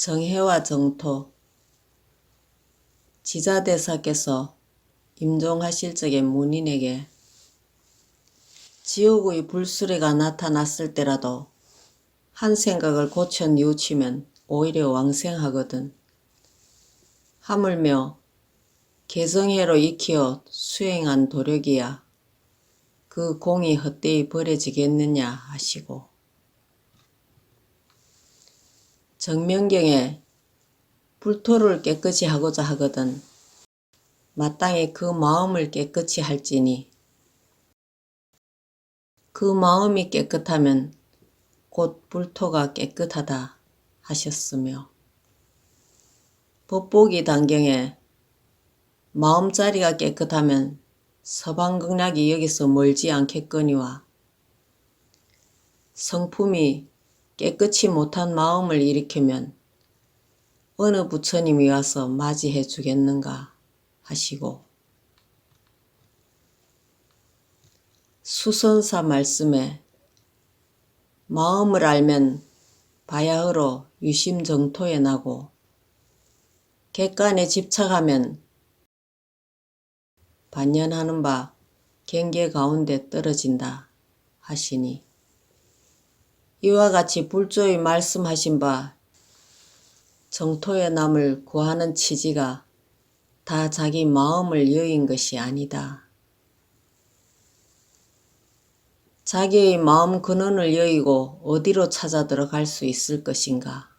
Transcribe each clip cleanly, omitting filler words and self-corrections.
정해와 정토. 지자대사께서 임종하실 적에 문인에게 지옥의 불수레가 나타났을 때라도 한 생각을 고쳐 뉘우치면 오히려 왕생하거든. 하물며 개성해로 익히어 수행한 도력이야 그 공이 헛되이 버려지겠느냐 하시고, 정명경에 불토를 깨끗이 하고자 하거든 마땅히 그 마음을 깨끗이 할지니 그 마음이 깨끗하면 곧 불토가 깨끗하다 하셨으며, 법보기 단경에 마음자리가 깨끗하면 서방극락이 여기서 멀지 않겠거니와 성품이 깨끗이 못한 마음을 일으키면 어느 부처님이 와서 맞이해 주겠는가 하시고, 수선사 말씀에 마음을 알면 바야흐로 유심정토에 나고 객관에 집착하면 반연하는 바 경계 가운데 떨어진다 하시니, 이와 같이 불조의 말씀하신 바 정토의 남을 구하는 취지가 다 자기 마음을 여인 것이 아니다. 자기의 마음 근원을 여의고 어디로 찾아 들어갈 수 있을 것인가.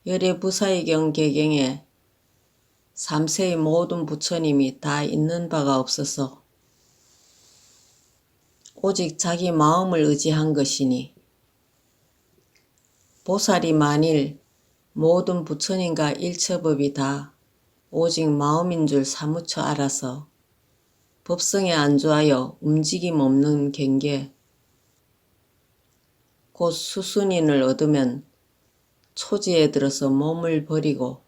열애부사의경 개경에 3세의 모든 부처님이 다 있는 바가 없어서 오직 자기 마음을 의지한 것이니, 보살이 만일 모든 부처님과 일처법이 다 오직 마음인 줄 사무쳐 알아서 법성에 안주하여 움직임 없는 경계 곧 수순인을 얻으면 초지에 들어서 몸을 버리고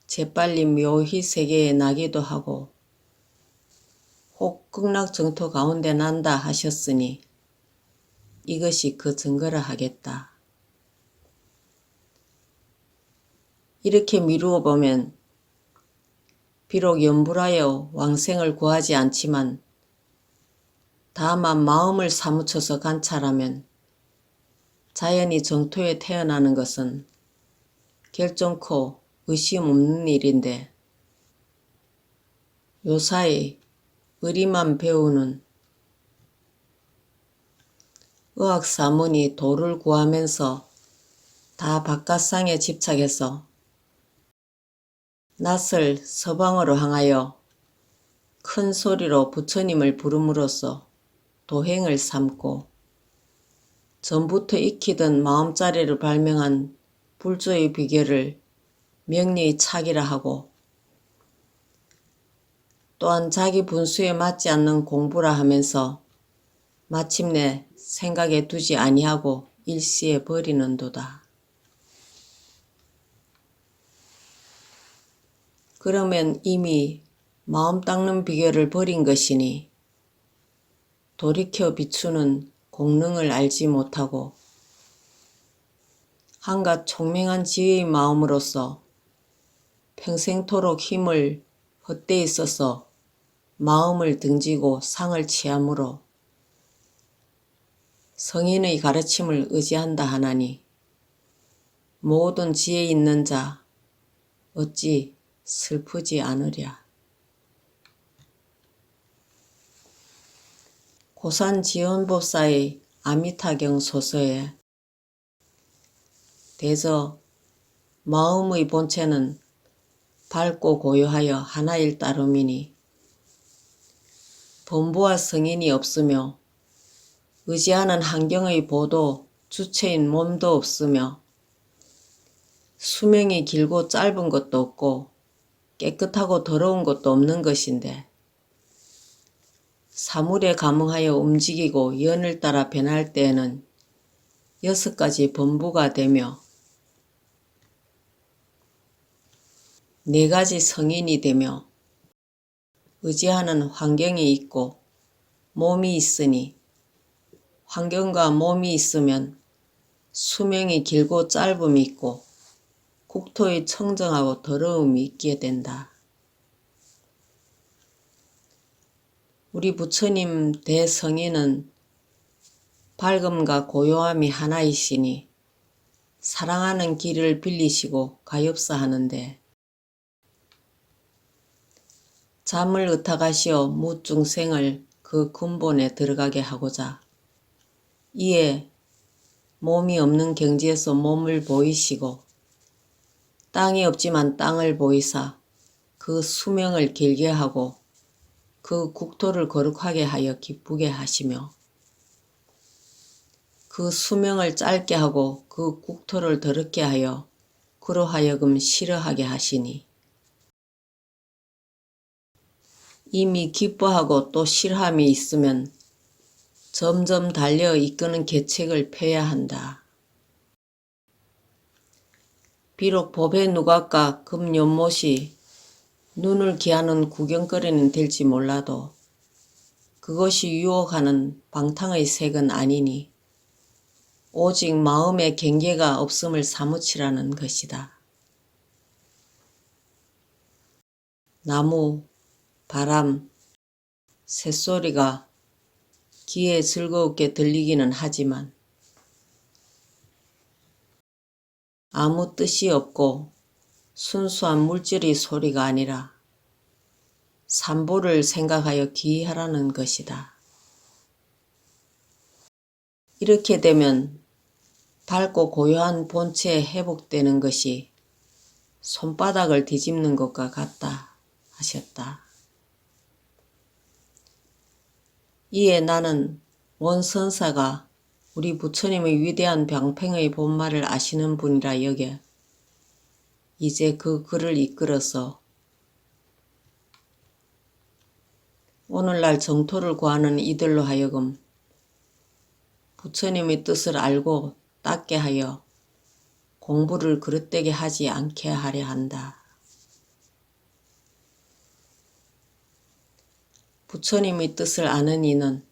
재빨리 묘희 세계에 나기도 하고 혹 극락정토 가운데 난다 하셨으니 이것이 그 증거라 하겠다. 이렇게 미루어 보면 비록 염불하여 왕생을 구하지 않지만 다만 마음을 사무쳐서 관찰하면 자연히 정토에 태어나는 것은 결정코 의심 없는 일인데, 요사이 의리만 배우는 의학사문이 도를 구하면서 다 바깥상에 집착해서 낯을 서방으로 향하여 큰 소리로 부처님을 부름으로써 도행을 삼고 전부터 익히던 마음자리를 발명한 불조의 비결을 명리의 착이라 하고, 또한 자기 분수에 맞지 않는 공부라 하면서 마침내 생각에 두지 아니하고 일시에 버리는도다. 그러면 이미 마음 닦는 비결을 버린 것이니 돌이켜 비추는 공능을 알지 못하고 한갓 총명한 지혜의 마음으로서 평생토록 힘을 헛되이 써서 마음을 등지고 상을 취함으로 성인의 가르침을 의지한다 하나니 모든 지혜 있는 자 어찌 슬프지 않으랴. 고산지원법사의 아미타경 소서에 대저 마음의 본체는 밝고 고요하여 하나일 따름이니 범부와 성인이 없으며 의지하는 환경의 보도 주체인 몸도 없으며 수명이 길고 짧은 것도 없고 깨끗하고 더러운 것도 없는 것인데 사물에 감응하여 움직이고 연을 따라 변할 때에는 6가지 범부가 되며 4가지 성인이 되며 의지하는 환경이 있고 몸이 있으니 환경과 몸이 있으면 수명이 길고 짧음이 있고 국토의 청정하고 더러움이 있게 된다. 우리 부처님 대성인은 밝음과 고요함이 하나이시니 사랑하는 길을 빌리시고 가엾어 하는데 잠을 의탁하시어 무중생을 그 근본에 들어가게 하고자 이에 몸이 없는 경지에서 몸을 보이시고 땅이 없지만 땅을 보이사 그 수명을 길게 하고 그 국토를 거룩하게 하여 기쁘게 하시며 그 수명을 짧게 하고 그 국토를 더럽게 하여 그로 하여금 싫어하게 하시니 이미 기뻐하고 또 싫어함이 있으면 점점 달려 이끄는 계책을 펴야 한다. 비록 법의 누각과 금연못이 눈을 기하는 구경거리는 될지 몰라도 그것이 유혹하는 방탕의 색은 아니니 오직 마음의 경계가 없음을 사무치라는 것이다. 나무, 바람, 새소리가 귀에 즐겁게 들리기는 하지만 아무 뜻이 없고 순수한 물질의 소리가 아니라 산보를 생각하여 귀의하라는 것이다. 이렇게 되면 밝고 고요한 본체에 회복되는 것이 손바닥을 뒤집는 것과 같다 하셨다. 이에 나는 원선사가 우리 부처님의 위대한 병팽의 본말을 아시는 분이라 여겨 이제 그 글을 이끌어서 오늘날 정토를 구하는 이들로 하여금 부처님의 뜻을 알고 닦게 하여 공부를 그릇되게 하지 않게 하려 한다. 부처님의 뜻을 아는 이는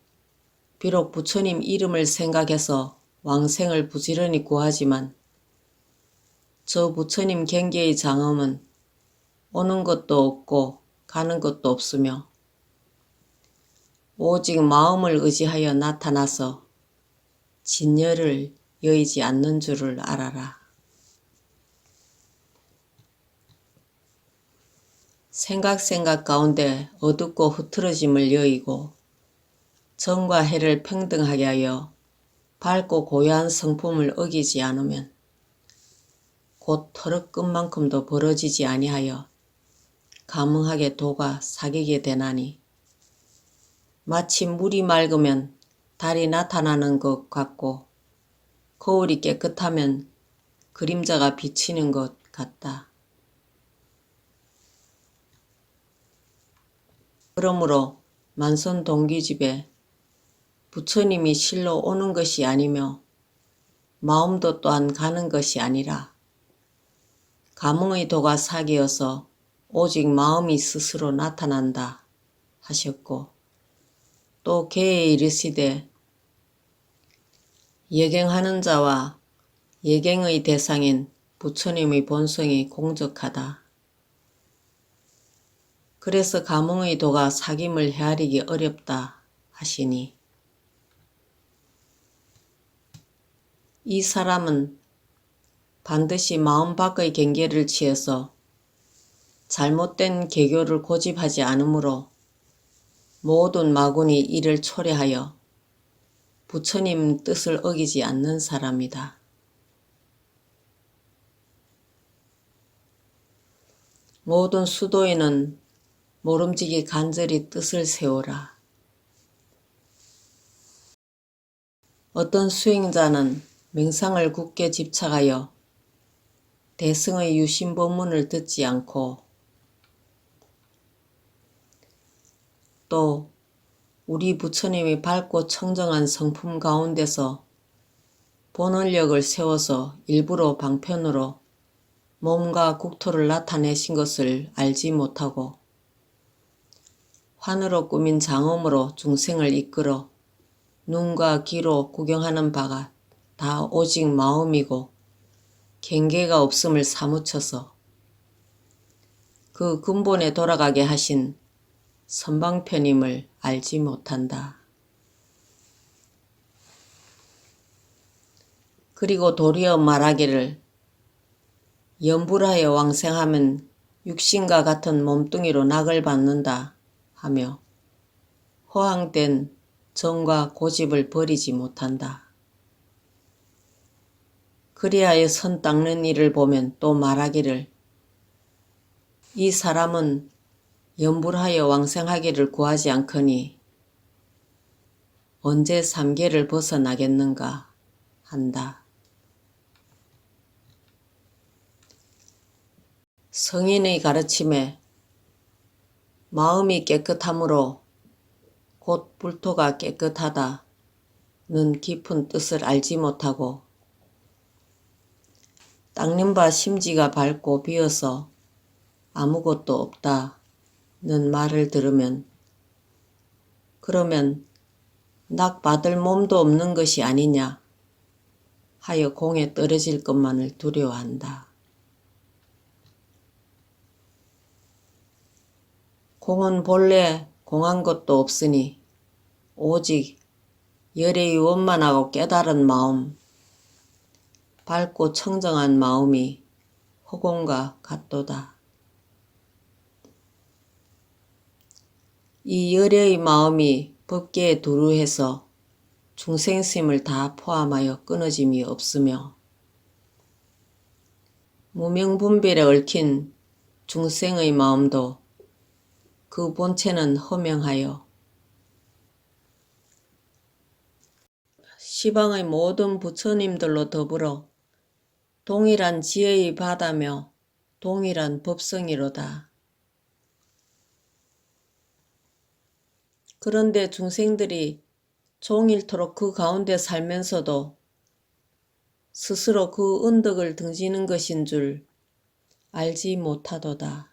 비록 부처님 이름을 생각해서 왕생을 부지런히 구하지만 저 부처님 경계의 장엄은 오는 것도 없고 가는 것도 없으며 오직 마음을 의지하여 나타나서 진열을 여의지 않는 줄을 알아라. 생각 가운데 어둡고 흐트러짐을 여의고 정과 해를 평등하게 하여 밝고 고요한 성품을 어기지 않으면 곧 털끝만큼도 벌어지지 아니하여 가뭉하게 도가 사귀게 되나니 마치 물이 맑으면 달이 나타나는 것 같고 거울이 깨끗하면 그림자가 비치는 것 같다. 그러므로 만선동기집에 부처님이 실로 오는 것이 아니며 마음도 또한 가는 것이 아니라 가뭉의 도가 사귀어서 오직 마음이 스스로 나타난다 하셨고 또 개에 이르시되 예경하는 자와 예경의 대상인 부처님의 본성이 공적하다. 그래서 가뭉의 도가 사귐을 헤아리기 어렵다 하시니 이 사람은 반드시 마음 밖의 경계를 취해서 잘못된 개교를 고집하지 않으므로 모든 마군이 이를 초래하여 부처님 뜻을 어기지 않는 사람이다. 모든 수도인은 모름지기 간절히 뜻을 세우라. 어떤 수행자는 명상을 굳게 집착하여 대승의 유심법문을 듣지 않고 또 우리 부처님이 밝고 청정한 성품 가운데서 본원력을 세워서 일부러 방편으로 몸과 국토를 나타내신 것을 알지 못하고 환으로 꾸민 장엄으로 중생을 이끌어 눈과 귀로 구경하는 바가 다 오직 마음이고 경계가 없음을 사무쳐서 그 근본에 돌아가게 하신 선방편임을 알지 못한다. 그리고 도리어 말하기를 염불하여 왕생하면 육신과 같은 몸뚱이로 낙을 받는다 하며 허황된 정과 고집을 버리지 못한다. 그리하여 선 닦는 이를 보면 또 말하기를 이 사람은 염불하여 왕생하기를 구하지 않거니 언제 삼계를 벗어나겠는가 한다. 성인의 가르침에 마음이 깨끗함으로 곧 불토가 깨끗하다는 깊은 뜻을 알지 못하고 닦는 바 심지가 밝고 비어서 아무것도 없다는 말을 들으면 그러면 낙 받을 몸도 없는 것이 아니냐 하여 공에 떨어질 것만을 두려워한다. 공은 본래 공한 것도 없으니 오직 열의 원만하고 깨달은 마음, 밝고 청정한 마음이 허공과 같도다. 이 열의 마음이 법계에 두루해서 중생심을 다 포함하여 끊어짐이 없으며 무명분별에 얽힌 중생의 마음도 그 본체는 허명하여 시방의 모든 부처님들로 더불어 동일한 지혜의 바다며 동일한 법성이로다. 그런데 중생들이 종일토록 그 가운데 살면서도 스스로 그 언덕을 등지는 것인 줄 알지 못하도다.